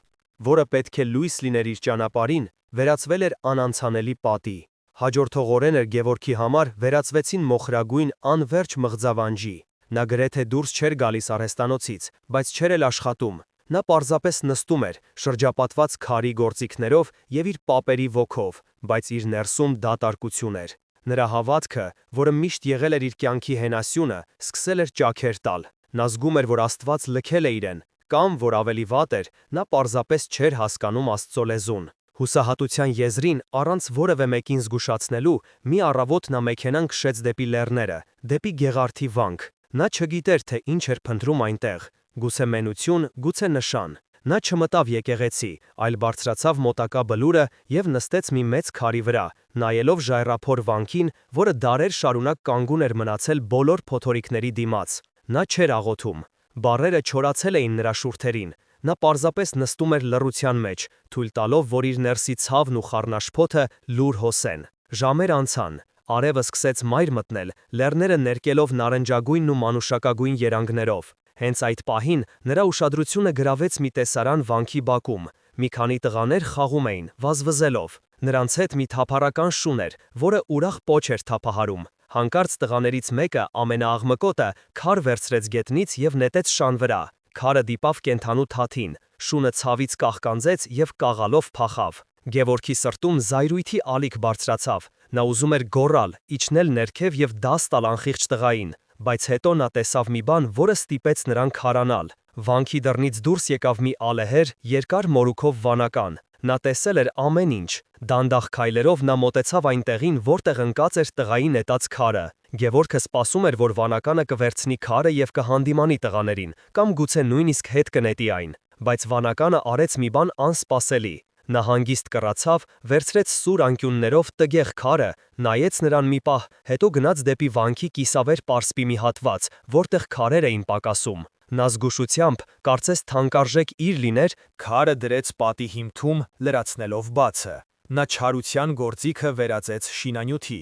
որը պետք է լույս լիներ իր ճանապարհին, վերածվել էր անանցանելի պատի։ Հաջորդող օրերն Գևորգի համար վերածվեցին մոխրագույն անվերջ մղձավանջի։ Նա գրեթե դուրս չէր գալիս արհեստանոցից, բայց չէր էլ աշխատում։ Նա պարզապես նստում էր, շրջապատված քարի գործիքներով և իր պապերի ոգով, բայց իր ներսում դատարկություն էր։ Նրա հավատքը, որը միշտ եղել էր իր կյանքի հենասյունը, սկսել էր ճաքեր տալ։ Նա զգում էր, որ Աստված լքել է իրեն, կամ, որ ավելի վատ էր, նա պարզապես չէր հասկանում Աստծո լեզուն։ Հուսահատության եզրին, առանց որևէ մեկին զգուշացնելու, մի առավոտ նա մեքենան քշեց դեպի լեռները, դեպի Գեղարդի վանք։ Նա չգիտեր, թե ինչ էր փնտրում այնտեղ, գուցե մենություն, գուցե նշան։ Նա չմտավ եկեղեցի, այլ բարձրացավ մոտակա բլուրը և նստեց մի մեծ քարի վրա, նայելով ժայռափոր վանքին, որը դարեր շարունակ կանգուն էր մնացել բոլոր փոթորիկների դիմաց։ Նա չէր աղոթում։ Բառերը չորացել էին նրա շուրթերին։ Նա պարզապես նստում էր լռության մեջ, թույլ տալով, որ իր ներսի ցավն ու խառնաշփոթը լուր հոսեն։ Ժամեր անցան, արևը սկսեց մայր մտնել, լեռները ներկելով նարնջագույնն ու մանուշակագույն երանգներով։ Հենց այդ պահին նրա ուշադրությունը գրավեց մի տեսարան վանքի բակում։ Մի քանի տղաներ խաղում էին, վազվզելով։ Նրանց հետ մի թափառական շուն էր, որը ուրախ պոչ էր թափահարում։ Հանկարծ տղաներից մեկը ամենաաղմկոտը քար վերցրեց գետնից եւ նետեց շան վրա։ Քարը դիպավ կենթանու թաթին, շունը ցավից կաղկանձեց եւ կաղալով փախավ։ Գևորգի սրտում զայրույթի ալիք բարձրացավ։ Նա ուզում էր գոռալ, իջնել ներքև եւ դաս տալ անխիղճ տղային, բայց հետո նա տեսավ մի բան, որը ստիպեց նրան քարանալ։ Վանքի դռնից դուրս եկավ մի ալեհեր, երկար մորուքով վանական։ Նա տեսել էր ամեն ինչ։ Դանդաղ քայլերով նա մոտեցավ այն տեղին, որտեղ ընկած էր տղայի նետած քարը։ Գևորգը սպասում էր, որ վանականը կվերցնի քարը եւ կհանդիմանի տղաներին, կամ գուցե նույնիսկ հետ կնետի այն, բայց վանականը արեց մի բան անսպասելի։ Նա հանգիստ կռացավ, վերցրեց սուր անկյուններով տգեղ քարը, նայեց նրան մի պահ, հետո գնաց դեպի վանքի կիսավեր պարսպի մի հատված, որտեղ քարեր էին պակասում։ Նա զգուշությամբ, կարծես թանկարժեք իր լիներ, Քարը դրեց պատի հիմքում, լրացնելով բացը։ Նա չարության գործիքը վերածեց շինանյութի։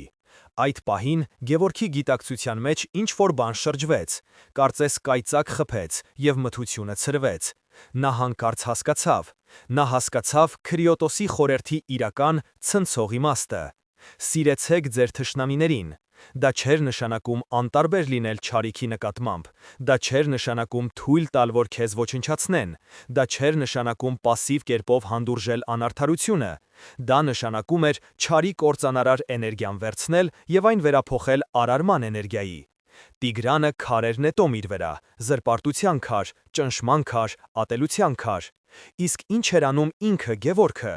Այդ պահին Գևորգի գիտակցության մեջ ինչ-որ բան շրջվեց, կարծես կայծակ խփեց եւ մթությունը ցրվեց։ Նա հանկարծ հասկացավ Քրիոտոսի խորհրդի իրական ցնցող իմաստը։ Սիրեցեք ձեր թշնամիներին։ Դա չէր նշանակում անտարբեր լինել չարիքի նկատմամբ, դա չէր նշանակում թույլ տալ, որ քեզ ոչնչացնեն, դա չէր նշանակում պասիվ կերպով հանդուրժել անարդարությունը, դա նշանակում էր չարի կործանարար էներգիան վերցնել եւ այն վերափոխել արարման էներգիայի։ Տիգրանը քար էր նետում իր վրա, զրպարտության քար, ճնշման քար, ատելության քար։ Իսկ ինչ էր անում ինքը Գևորգը։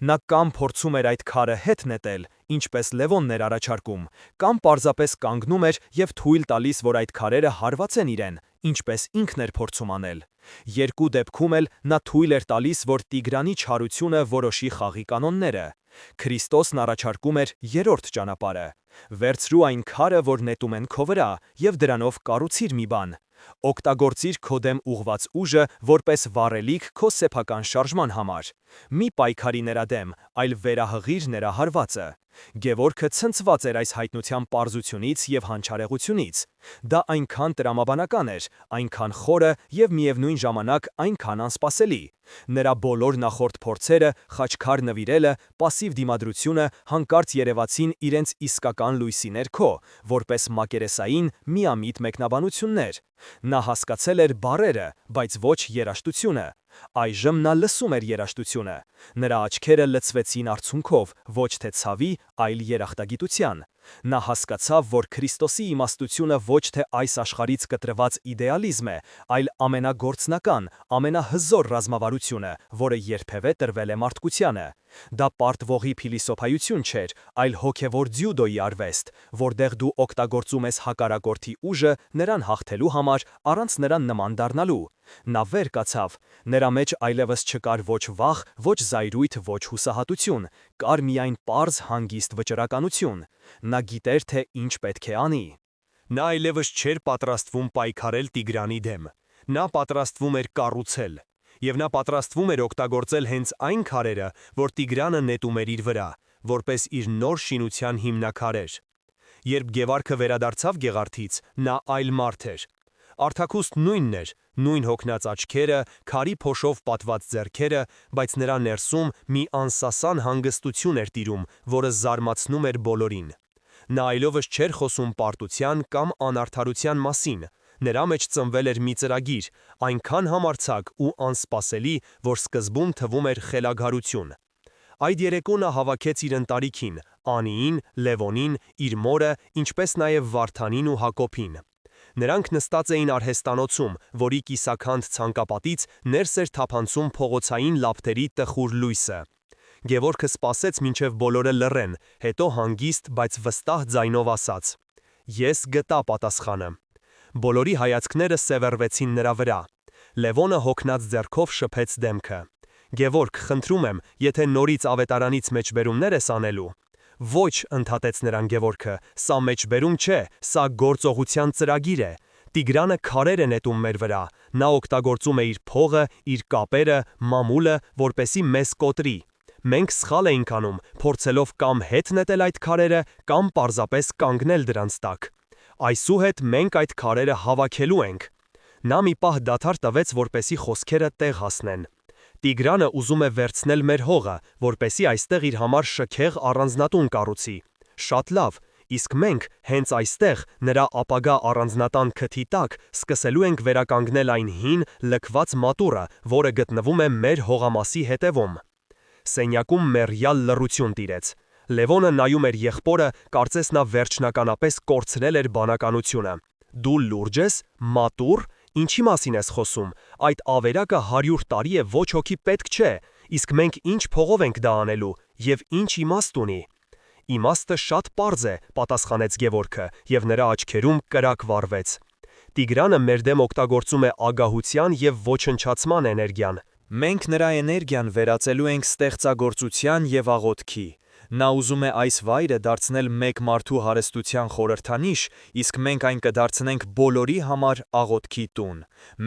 Նա կամ փորձում էր այդ քարը հետ նետել, ինչպես Լևոնն էր առաջարկում, կամ պարզապես կանգնում էր եւ թույլ տալիս, որ այդ քարերը հարվածեն իրեն, ինչպես ինքն էր փորձում անել։ Երկու դեպքում էլ նա թույլ էր տալիս, որ Տիգրանի չարությունը որոշի խաղի կանոնները։ Քրիստոսն առաջարկում էր երրորդ ճանապարհը։ Վերցրու այն քարը, որ նետում են քո վրա, եւ դրանով կառուցիր մի բան։ Օգտագործիր քո դեմ ուղված ուժը որպես վառելիք քո սեփական շարժման համար։ Մի պայքարի նրա դեմ, այլ վերահղիր նրա հարվածը։ Գևորգը ցնցված էր այս հայտնության պարզությունից եւ հանճարեղությունից։ Դա այնքան տրամաբանական էր, այնքան խորը եւ միևնույն ժամանակ այնքան անսպասելի։ Նրա բոլոր նախորդ փորձերը, խաչքար նվիրելը, պասիվ դիմադրությունը հանկարծ երևացին իրենց իսկական լույսի ներքո, որպես մակերեսային միամիտ մեկնաբանություններ։ Նա հասկացել էր բառերը, բայց ոչ երաժշտությունը։ Այժմ նա լսում էր երաժշտությունը։ Նրա աչքերը լցվեցին արցունքով, ոչ թե ցավի, այլ երախտագիտության։ Նա հասկացավ, որ Քրիստոսի իմաստությունը ոչ թե այս աշխարհից կտրված իդեալիզմ է, այլ ամենագործնական, ամենահզոր ռազմավարությունը, որը երբևէ տրվել է մարդկությանը։ Դա պարտվողի փիլիսոփայություն չէր, այլ հոգևոր ձյուդոյի արվեստ, որտեղ դու օգտագործում ես հակառակորդի ուժը նրան հաղթելու համար, առանց նրան նման դառնալու։ Նա վեր կացավ։ Նրա մեջ այլևս չկար ոչ վախ, ոչ զայրույթ, ոչ հուսահատություն, կար միայն պարզ հանգիստ վճռականություն։ Նա գիտեր, թե ինչ պետք է անի։ Նա այլևս չէր պատրաստվում պայքարել Տիգրանի դեմ։ Նա պատրաստվում էր կառուցել։ Եվ նա պատրաստվում էր օգտագործել հենց այն քարերը, որ Տիգրանը նետում էր իր վրա, որպես իր նոր շինության հիմնաքարեր։ Երբ Գևարգը վերադարձավ Գեղարդից, նա այլ մարդ էր։ Արտաքուստ նույնն էր, նույն հոգնած աչքերը, քարի փոշով պատված ձեռքերը, բայց նրա ներսում մի անսասան հանգստություն էր տիրում, որը զարմացնում էր բոլորին։ Նա այլևս չէր խոսում պարտության կամ անարդարության մասին։ Նրա մեջ ծնվել էր մի ծրագիր, այնքան համարձակ ու անսպասելի, որ սկզբում թվում էր խելագարություն։ Այդ երեկո նա հավաքեց իր ընտանիքին, Անիին, Լևոնին, իր մորը, ինչպես նաև Վարդանին ու Հակոբին։ Նրանք նստած էին արհեստանոցում, որի կիսաքանդ ցանկապատից ներս էր թափանցում փողոցային լապտերի տխուր լույսը։ Գևորգը սպասեց մինչև բոլորը լռեն, հետո հանգիստ, բայց վստահ ձայնով ասաց. Ես գտա պատասխանը։ Բոլորի հայացքները սևեռվեցին նրա վրա։ Լևոնը հոգնած ձեռքով շփեց դեմքը։ Գևորգ, խնդրում եմ, եթե նորից ավետարանից մեջբերումներ ես անելու։ Ոչ, ընդհատեց նրան Գևորգը, սա մեջբերում չէ, սա գործողության ծրագիր է։ Տիգրանը քարեր է նետում մեր վրա, նա օգտագործում է իր փողը, իր կապերը, մամուլը, որպեսի մեզ կոտրի։ Մենք սխալ էինք անում, փորձելով կամ հետ նետել այդ քարերը, կամ պարզապես կանգնել դրանց տակ։ Այսուհետ մենք այդ քարերը հավաքելու ենք։ Նա մի պահ դադար տվեց, որպեսի խոսքերը տեղ հասնեն։ Տիգրանը ուզում է վերցնել մեր հողը, որպեսի այստեղ իր համար շքեղ առանձնատուն կառուցի։ Շատ լավ, իսկ մենք հենց այստեղ նրա ապագա առանձնատան քթի տակ սկսելու ենք վերականգնել այն հին, լքված մատուռը, որը գտնվում է մեր հողամասի հետևում։ Սենյակում մեռյալ լռություն տիրեց։ Լևոնը նայում էր եղբորը, կարծես նա վերջնականապես կորցրել էր բանականությունը։ Դու լուրջ ես, մատուռ, ինչի մասին ես խոսում, այդ ավերակը 100 տարի է ոչ հոգի պետք չէ, իսկ մենք ինչ փողով ենք դա անելու, և ինչ իմաստ ունի։ Իմաստը շատ պարզ է, պատասխանեց Գևորգը, և նրա աչքերում կրակ վառվեց։ Տիգրանը մեր դեմ օգտագործում է ագահության և ոչնչացման էներգիան։ Մենք նրա էներգիան վերածելու ենք ստեղծագործության և աղոթքի։ Նա ուզում է այս վայրը դարձնել մեկ մարդու հարստության խորհրդանիշ, իսկ մենք այն կդարձնենք բոլորի համար աղոթքի տուն։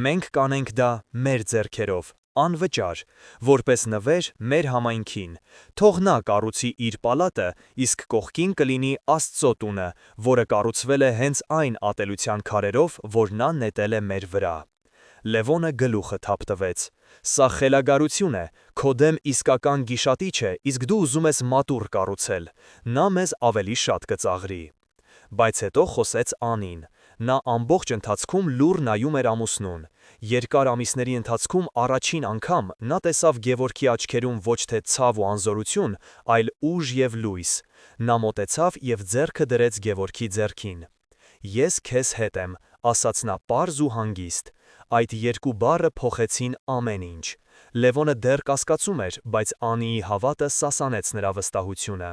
Մենք կանենք դա մեր ձեռքերով, անվճար, որպես նվեր մեր համայնքին։ Թող նա կառուցի իր պալատը, իսկ կողքին կլինի Աստծո տունը, որը կառուցվել է հենց այն ատելության քարերով, որ նա նետել է մեր վրա։ Լևոնը գլուխը թափ տվեց։ Սա խելագարություն է, քո դեմ իսկական գիշատիչ է, իսկ դու ուզում ես մատուռ կառուցել։ Նա մեզ ավելի շատ կծաղրի։ Բայց հետո խոսեց Անին։ Նա ամբողջ ընթացքում լուռ նայում էր ամուսնուն։ Երկար ամիսների ընթացքում առաջին անգամ նա տեսավ Գևորգի աչքերում ոչ թե ցավ ու անզորություն, այլ ուժ և լույս։ Նա մոտեցավ և ձեռքը դրեց Գևորգի ձեռքին։ Ես քեզ հետ եմ, ասաց նա պարզ ու հանգիստ։ Այդ երկու բառը փոխեցին ամեն ինչ։ Լևոնը դեռ կասկածում էր, բայց Անիի հավատը սասանեց նրա վստահությունը։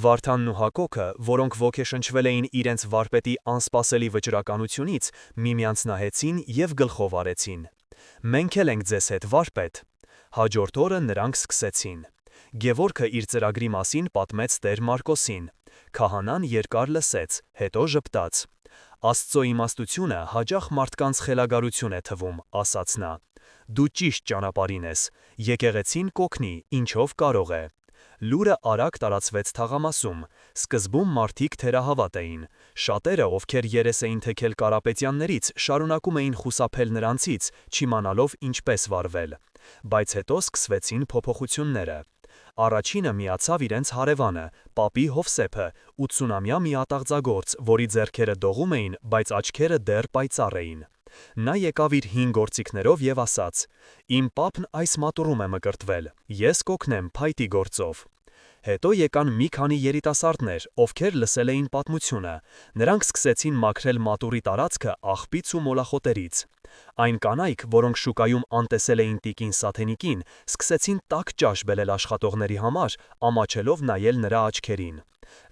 Վարդանն ու Հակոբը, որոնք ոգեշնչվել էին իրենց վարպետի անսպասելի վճռականությունից, միմյանց նահեցին և գլխով արեցին։ Մենք էլ ենք ձեզ հետ, վարպետ։ Հաջորդ օրը նրանք սկսեցին։ Գևորգը իր ծրագրի մասին պատմեց Տեր Մարկոսին։ Քահանան երկար լսեց, հետո ժպտաց։ Աստծո իմաստությունը հաճախ մարդկանց խելագարություն է թվում, ասաց նա։ Դու ճիշտ ճանապարհին ես, եկեղեցին կօգնի, ինչով կարող է։ Լուրը արագ տարածվեց թաղամասում։ Սկզբում մարդիկ թերահավատ էին։ Շատերը, ովքեր երես էին թեքել Կարապետյաններից, շարունակում էին խուսափել նրանցից, չիմանալով ինչպես վարվել։ Բայց հետո սկսվեցին փոփոխությունները։ Առաջինը միացավ իրենց հարևանը, պապի Հովսեփը, 80-ամյա մի ատաղձագործ, որի ձեռքերը դողում էին, բայց աչքերը դեռ պայծառ էին։ Նա եկավ իր հին գործիքներով և ասաց. «Իմ պապն այս մատուռում է մկրտվել, ես կօգնեմ փայտի գործով»։ Հետո եկան մի քանի երիտասարդներ, ովքեր լսել էին պատմությունը։ Նրանք սկսեցին մաքրել մատուռի տարածքը աղբից ու մոլախոտերից։ Այն կանայք, որոնք շուկայում անտեսել էին տիկին Սաթենիկին, սկսեցին տաք ճաշ բերել աշխատողների համար, ամաչելով նայել նրա աչքերին։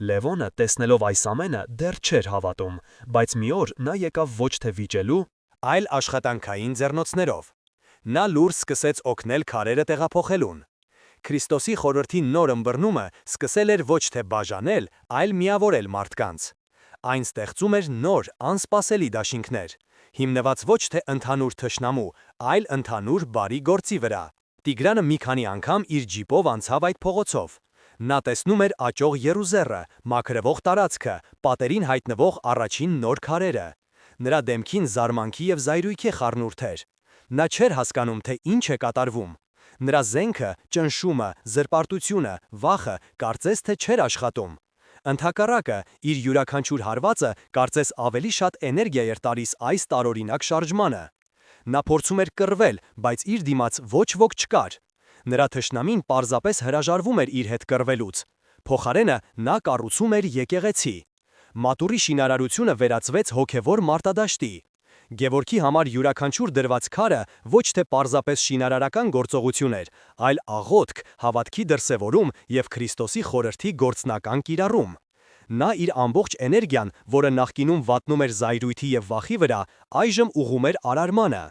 Լևոնը, տեսնելով այս ամենը, դեռ չէր հավատում, բայց մի օր նա եկավ ոչ թե վիճելու, այլ աշխատանքային ձեռնոցներով։ Նա լուռ սկսեց օգնել քարերը տեղափոխելուն։ Քրիստոսի խորհրդի նոր ըմբռնումը սկսել էր ոչ թե բաժանել, այլ միավորել մարդկանց։ Այն ստեղծում էր նոր, անսպասելի դաշինքներ, հիմնված ոչ թե ընդհանուր թշնամու, այլ ընդհանուր բարի գործի վրա։ Տիգրանը մի քանի անգամ իր ջիպով անցավ այդ փողոցով։ Նա տեսնում էր աճող եռուզեռը, մաքրվող տարածքը, պատերին հայտնվող առաջին նոր քարերը։ Նրա դեմքին զարմանքի և զայրույքի խառնուրդ էր։ Նա չէր հասկանում, թե ինչ է կատարվում։ Նրա զենքը, ճնշումը, զրպարտությունը, վախը կարծես թե չէր աշխատում։ Ընդհակառակը, իր յուրաքանչյուր հարվածը կարծես ավելի շատ էներգիա էր տալիս այս տարօրինակ շարժմանը։ Նա փորձում էր կռվել, բայց իր դիմաց ոչ ոք չկար։ Նրա թշնամին պարզապես հրաժարվում էր իր հետ կռվելուց։ Փոխարենը նա կառուցում էր եկեղեցի։ Մատուռի շինարարությունը վերածվեց հոգևոր մարտադաշտի։ Գևորգի համար յուրաքանչյուր դրված քարը ոչ թե պարզապես շինարարական գործողություն էր, այլ աղոթք, հավատքի դրսևորում և Քրիստոսի խորհրդի գործնական կիրառում։ Նա իր ամբողջ էներգիան, որը նախկինում վատնում էր զայրույթի և վախի վրա, այժմ ուղղում էր արարմանը։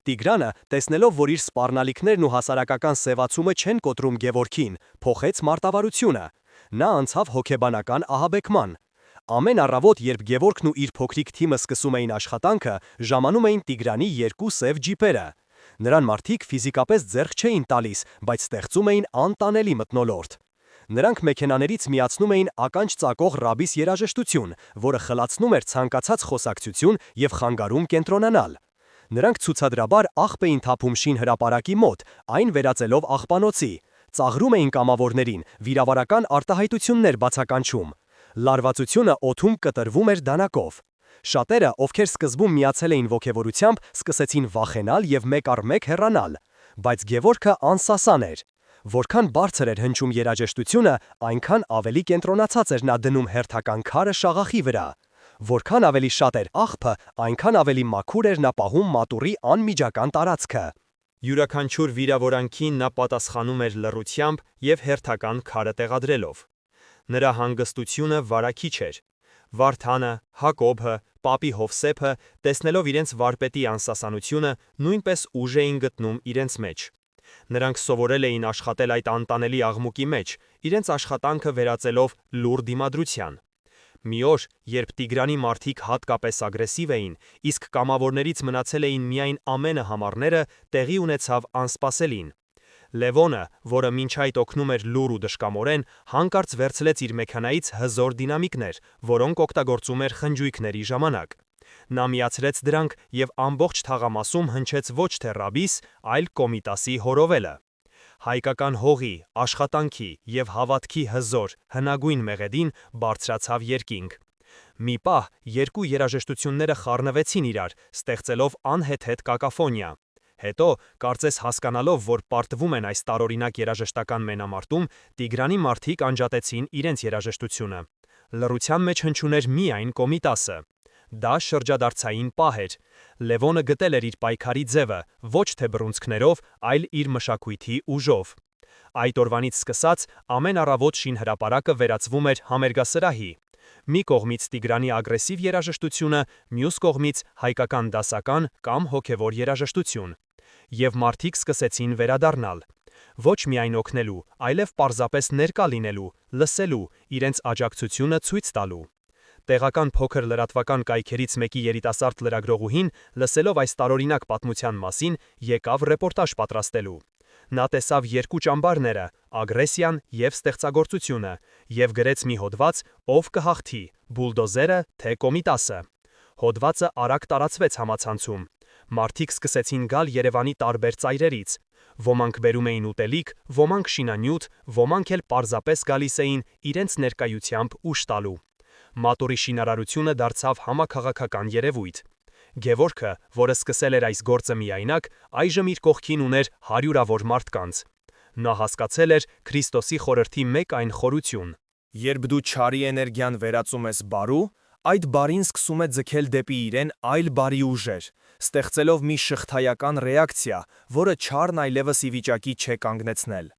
Տիգրանը, տեսնելով, որ իր սպառնալիքներն ու հասարակական սևացումը չեն կոտրում Գևորգին, փոխեց մարտավարությունը։ Նա անցավ հոգեբանական ահաբեկման։ Ամեն առավոտ, երբ Գևորգն ու իր փոքրիկ թիմը սկսում էին աշխատանքը, ժամանում էին Տիգրանի երկու սև ջիպերը։ Նրան մարդիկ ֆիզիկապես ձեռք չէին տալիս, բայց ստեղծում էին անտանելի մթնոլորտ։ Նրանք մեքենաներից միացնում էին ականջ ծակող ռաբիս երաժշտություն, որը խլացնում էր ցանկացած խոսակցություն և խանգարում կենտրոնանալ։ Նրանք ցուցադրաբար աղբ էին թափում շինհրապարակի մոտ, այն վերածելով աղբանոցի, ծաղրում էին կամավորներին, վիրավարական արտահայտություններ բացականչում։ Լարվածությունը օդում կտրվում էր դանակով։ Շատերը, ովքեր սկզբում միացել էին ոգևորությամբ, սկսեցին վախենալ եւ մեկ առ մեկ հեռանալ, բայց Գևորգը անսասան էր։ Որքան բարձր էր հնչում երաժշտությունը, այնքան ավելի կենտրոնացած էր նա դնում հերթական քարը շաղախի վրա։ Որքան ավելի շատ էր աղբը, այնքան ավելի մաքուր էր նա պահում մատուռի անմիջական տարածքը։ Յուրաքանչյուր վիրավորանքին նա պատասխանում էր լռությամբ եւ հերթական քարը տեղադրելով։ Նրա հանգստությունը վարակիչ էր։ Վարդանը, Հակոբը, Պապի Հովսեփը, տեսնելով իրենց վարպետի անսասանությունը, նույնպես ուժ էին գտնում իրենց մեջ։ Նրանք սովորել էին աշխատել այդ անտանելի աղմուկի մեջ, իրենց աշխատանքը վերածելով լուռ դիմադրության։ Մի օր, երբ Տիգրանի մարդիկ հատկապես ագրեսիվ էին, իսկ կամավորներից մնացել էին միայն ամենը համառները, տեղի ունեցավ անսպասելին։ Լևոնը, որը մինչ այդ օգնում էր լուռ ու դժկամորեն, հանկարծ վերցրեց իր մեքենայից հզոր դինամիկներ, որոնք օգտագործում էր խնջույքների ժամանակ։ Նա միացրեց դրանք եւ ամբողջ թաղամասում հնչեց ոչ թե ռաբիս, այլ կոմիտասի հորովելը։ Հայկական հողի, աշխատանքի եւ հավատքի հզոր, հնագույն մեղեդին բարձրացավ երկինք։ Մի պահ երկու երաժշտությունները խառնվեցին իրար, ստեղծելով անհեթեթ կակաֆոնիա։ Հետո, կարծես հասկանալով, որ պարտվում են այս տարօրինակ երաժշտական մենամարտում, Տիգրանի մարդիկ անջատեցին իրենց երաժշտությունը։ Լռության մեջ հնչուներ միայն կոմիտասը։ Դա շրջադարձային պահ էր։ Լևոնը գտել էր իր պայքարի ձևը, ոչ թե բռունցքներով, այլ իր մշակույթի ուժով։ Այդ օրվանից սկսած ամեն առավոտ շինհրապարակը վերածվում էր համերգասրահի։ Մի կողմից Տիգրանի ագրեսիվ երաժշտությունը, մյուս կողմից հայկական դասական կամ հոգևոր երաժշտություն։ Եվ մարդիկ սկսեցին վերադառնալ։ Ոչ միայն օգնելու, այլև պարզապես ներկա լինելու, լսելու, իրենց աջակցությունը ցույց տալու։ Տեղական փոքր լրատվական կայքերից մեկի երիտասարդ լրագրողուհին, լսելով այս տարօրինակ պատմության մասին, եկավ ռեպորտաժ պատրաստելու։ Նա տեսավ երկու ճամբարները՝ ագրեսիան եւ ստեղծագործությունը, եւ գրեց մի հոդված, ով կհաղթի՝ բուլդոզերը թե կոմիտասը։ Հոդվածը արագ տարածվեց համացանցում։ Մարդիկ սկսեցին գալ Երևանի տարբեր ծայրերից։ Ոմանք բերում էին ուտելիք, ոմանք շինանյութ, ոմանք էլ պարզապես գալիս էին իրենց ներկայությամբ ուժ տալու։ Մատուռի շինարարությունը դարձավ համաքաղաքական երևույթ։ Գևորգը, որը սկսել էր այս գործը միայնակ, այժմ իր կողքին ուներ հարյուրավոր մարդկանց։ Նա հասկացել էր Քրիստոսի խորհրդի մեկ այն խորություն. Երբ դու չարի էներգիան վերածում ես բարու, այդ բարին սկսում է ձգել դեպի իրեն այլ բարի ուժեր, ստեղծելով մի շղթայական ռեակցիա, որը չարն այլևս ի վիճակի չէ կանգնեցնել։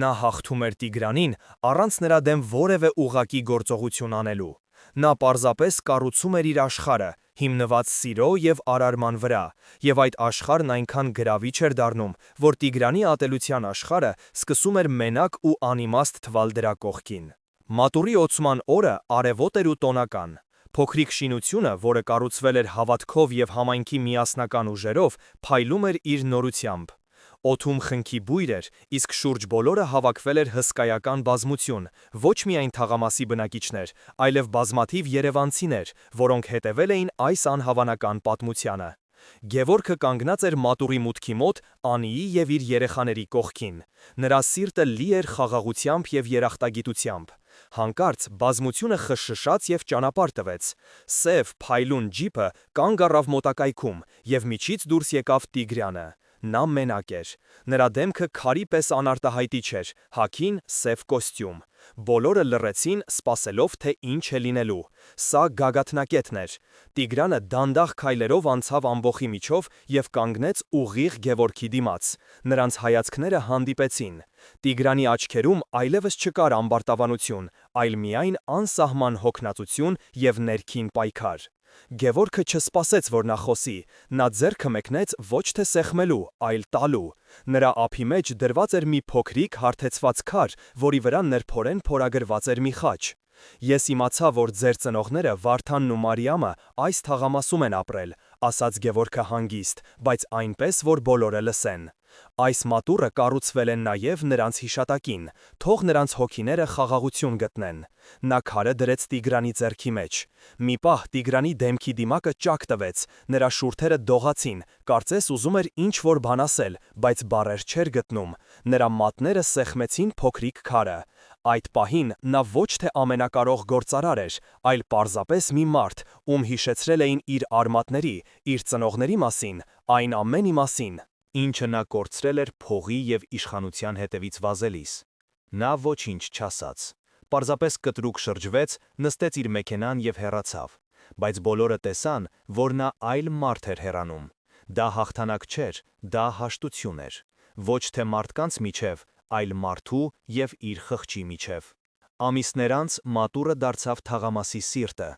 Նա հաղթում էր Տիգրանին առանց նրա դեմ որևէ ուղղակի գործողություն անելու։ Նա պարզապես կառուցում էր իր աշխարհը, հիմնված սիրո եւ արարման վրա, եւ այդ աշխարհն այնքան գրավիչ էր դառնում, որ Տիգրանի ատելության աշխարհը սկսում էր մենակ ու անիմաստ թվալ դրա կողքին։ Մատուռի օծման օրը արևոտ էր ու տոնական։ Փոքրիկ շինությունը, որը կառուցվել էր հավատքով եւ համայնքի միասնական ուժերով, փայլում էր իր նորությամբ։ Օդում խնքի բույր էր, իսկ շուրջ բոլորը հավաքվել էր հսկայական բազմություն, ոչ միայն թաղամասի բնակիչներ, այլև բազմաթիվ երևանցիներ, որոնք հետևել էին այս անհավանական պատմությանը։ Գևորգը կանգնած էր մատուռի մուտքի մոտ, Անիի եւ իր երեխաների կողքին։ Նրա սիրտը լի էր խաղաղությամբ եւ երախտագիտությամբ։ Հանկարծ բազմությունը խշշաց եւ ճանապարհ տվեց։ Սև փայլուն ջիպը կանգ առավ մոտակայքում եւ միջից դուրս եկավ Տիգրանը։ Նա մենակ էր։ Նրա դեմքը քարի պես անարտահայտիչ էր, հագին սև կոստյում։ Բոլորը լռեցին, սպասելով, թե ինչ է լինելու։ Սա գագաթնակետն էր։ Տիգրանը դանդաղ քայլերով անցավ ամբոխի միջով եւ կանգնեց ուղիղ Գևորգի դիմաց։ Նրանց հայացքները հանդիպեցին։ Տիգրանի աչքերում այլևս չկար ամբարտավանություն, այլ միայն անսահման հոգնածություն եւ ներքին պայքար։ Գևորգը չսպասեց, որ նա խոսի։ Նա ձեռքը մեկնեց ոչ թե սեղմելու, այլ տալու։ Նրա ափի մեջ դրված էր մի փոքրիկ հարթեցված քար, որի վրա նրբորեն փորագրված էր մի խաչ։ Ես իմացա, որ ձեր ծնողները Վարդանն ու Մարիամը այս թաղամասում են ապրել, ասաց Գևորգը հանգիստ, բայց այնպես, որ բոլորը լսեն։ Այս մատուռը կառուցվել է նաև նրանց հիշատակին, թող նրանց հոգիները խաղաղություն գտնեն։ Նա քարը դրեց Տիգրանի ձեռքի մեջ։ Մի պահ Տիգրանի դեմքի դիմակը ճաք տվեց, նրա շուրթերը դողացին, կարծես ուզում էր ինչ-որ բան ասել, բայց բառեր չէր գտնում։ Նրա մատները սեղմեցին փոքրիկ քարը։ Այդ պահին նա ոչ թե ամենակարող գործարար էր, այլ պարզապես մի մարդ, ում հիշեցրել էին իր արմատների, իր ծնողների մասին, այն ամենի մասին, ինչը նա կորցրել էր փողի և իշխանության հետևից վազելիս։ Նա ոչինչ չասաց, պարզապես կտրուկ շրջվեց, նստեց իր մեքենան և հեռացավ, բայց բոլորը տեսան, որ նա այլ մարդ էր հեռանում։ Դա հաղթանակ չէր, դա հաշտություն էր, ոչ թե մարդկանց միջև, այլ մարդու և իր խղճի միջև։ Ամիսներ անց մատուռը դարձավ թաղամասի սիրտը։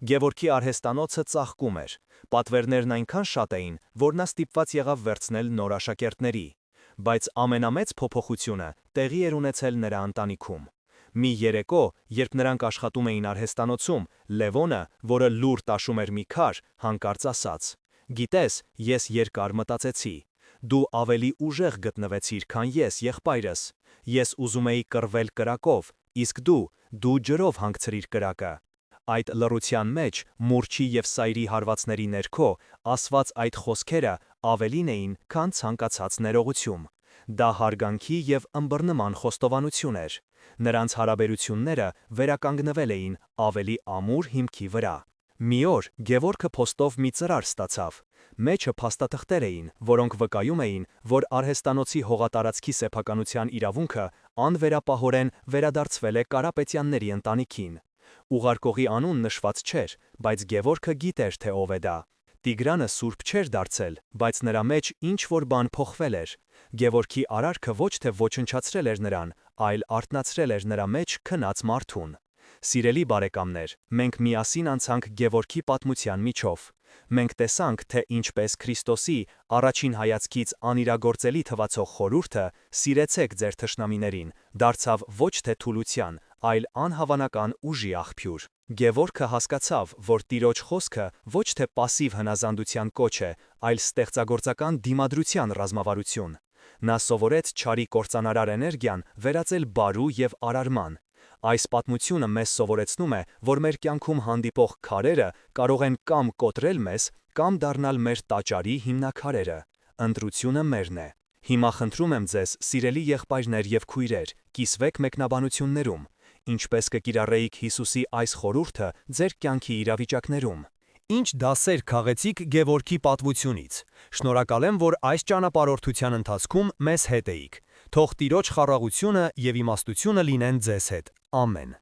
Գևորգի արհեստանոցը ծաղկում էր, պատվերներն այնքան շատ էին, որ նա ստիպված եղավ վերցնել նոր աշակերտների։ Բայց ամենամեծ փոփոխությունը տեղի էր ունեցել նրա ընտանիքում։ Մի երեկո, երբ նրանք աշխատում էին արհեստանոցում, Լևոնը, որը լուր տաշում էր մի քար, հանկարծ ասաց. «Գիտես, ես երկար մտածեցի։ Դու ավելի ուժեղ գտնվեցիր, քան ես, եղբայրս։ Ես ուզում էի կռվել կրակով, իսկ դու ջրով հանգցրիր կրակը»։ Այդ լռության մեջ, մուրճի և սայրի հարվածների ներքո, ասված այդ խոսքերը ավելին էին, քան ցանկացած ներողություն։ Դա հարգանքի և ըմբռնման խոստովանություն էր։ Նրանց հարաբերությունները վերականգնվել էին ավելի ամուր հիմքի վրա։ Մի օր Գևորգը փոստով մի ծրար ստացավ։ Մեջը փաստաթղթեր էին, որոնք վկայում էին, որ արհեստանոցի հողատարածքի սեփականության իրավունքը անվերապահորեն վերադարձվել է Կարապետյանների ընտանիքին։ Ուղարկողի անուն նշված չէր, բայց Գևորգը գիտեր, թե ով է դա։ Տիգրանը սուրբ չէր դարձել, բայց նրա մեջ ինչ-որ բան փոխվել էր։ Գևորգի արարքը ոչ թե ոչնչացրել էր նրան, այլ արթնացրել էր նրա մեջ քնած մարդուն։ Սիրելի բարեկամներ, մենք միասին անցանք Գևորգի պատմության միջով։ Մենք տեսանք, թե ինչպես Քրիստոսի առաջին հայացքից անիրագործելի թվացող խորհուրդը «Սիրեցեք ձեր թշնամիներին» դարձավ ոչ թե թուլության, այլ անհավանական ուժի աղբյուր։ Գևորգը հասկացավ, որ Տիրոջ խոսքը ոչ թե պասիվ հնազանդության կոչ է, այլ ստեղծագործական դիմադրության ռազմավարություն։ Նա սովորեց չարի կործանարար էներգիան վերածել բարու և արարման։ Այս պատմությունը մեզ սովորեցնում է, որ մեր կյանքում հանդիպող քարերը կարող են կամ կոտրել մեզ, կամ դառնալ մեր տաճարի հիմնաքարերը։ Ընտրությունը մերն է։ Հիմա խնդրում եմ ձեզ, սիրելի եղբայրներ և քույրեր, կիսվեք մեկնաբանություններում։ Ինչպես կկիրառեիք Հիսուսի այս խորհուրդը ձեր կյանքի իրավիճակներում։ Ինչ դասեր քաղեցիք Գևորգի պատմությունից։ Շնորհակալ եմ, որ այս ճանապարհորդության ընթացքում մեզ հետ էիք։ Թող Տիրոջ խաղաղությունը և իմաստությունը լինեն ձեզ հետ։ Ամեն։